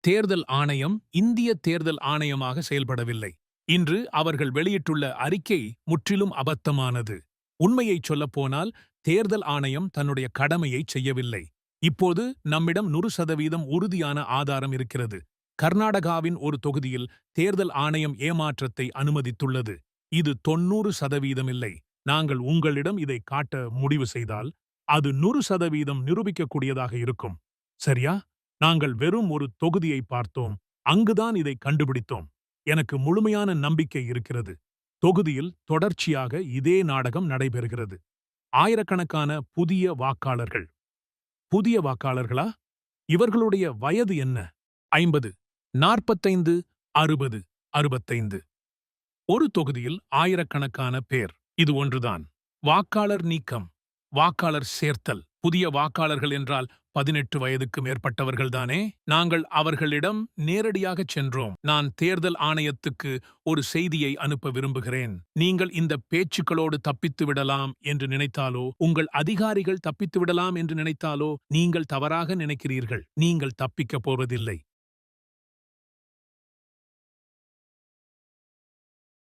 தேர்தல் ஆணையம் இந்திய தேர்தல் ஆணையமாக செயல்படவில்லை. இன்று அவர்கள் வெளியிட்டுள்ள அறிக்கை முற்றிலும் அபத்தமானது. உண்மையைச் சொல்லப்போனால் தேர்தல் ஆணையம் தன்னுடைய கடமையைச் செய்யவில்லை. இப்போது நம்மிடம் 100% உறுதியான ஆதாரம் இருக்கிறது. கர்நாடகாவின் ஒரு தொகுதியில் தேர்தல் ஆணையம் ஏமாற்றத்தை அனுமதித்துள்ளது. இது 90% இல்லை. நாங்கள் உங்களிடம் இதை காட்ட முடிவு செய்தால் அது 100% நிரூபிக்கக்கூடியதாக இருக்கும். சரியா? நாங்கள் வெறும் ஒரு தொகுதியை பார்த்தோம். அங்குதான் இதை கண்டுபிடித்தோம். எனக்கு முழுமையான நம்பிக்கை இருக்கிறது. தொகுதியில் தொடர்ச்சியாக இதே நாடகம் நடைபெறுகிறது. ஆயிரக்கணக்கான புதிய வாக்காளர்கள். புதிய வாக்காளர்களா? இவர்களுடைய வயது என்ன? 50, 45, 60, 65. ஒரு தொகுதியில் ஆயிரக்கணக்கான பேர். இது ஒன்றுதான். வாக்காளர் நீக்கம், வாக்காளர் சேர்த்தல். புதிய வாக்காளர்கள் என்றால் 18 வயதுக்கு மேற்பட்டவர்கள்தானே? நாங்கள் அவர்களிடம் நேரடியாகச் சென்றோம். நான் தேர்தல் ஆணையத்துக்கு ஒரு செய்தியை அனுப்ப விரும்புகிறேன். நீங்கள் இந்த பேச்சுக்களோடு தப்பித்து விடலாம் என்று நினைத்தாலோ, உங்கள் அதிகாரிகள் தப்பித்து விடலாம் என்று நினைத்தாலோ, நீங்கள் தவறாக நினைக்கிறீர்கள். நீங்கள் தப்பிக்கப் போவதில்லை.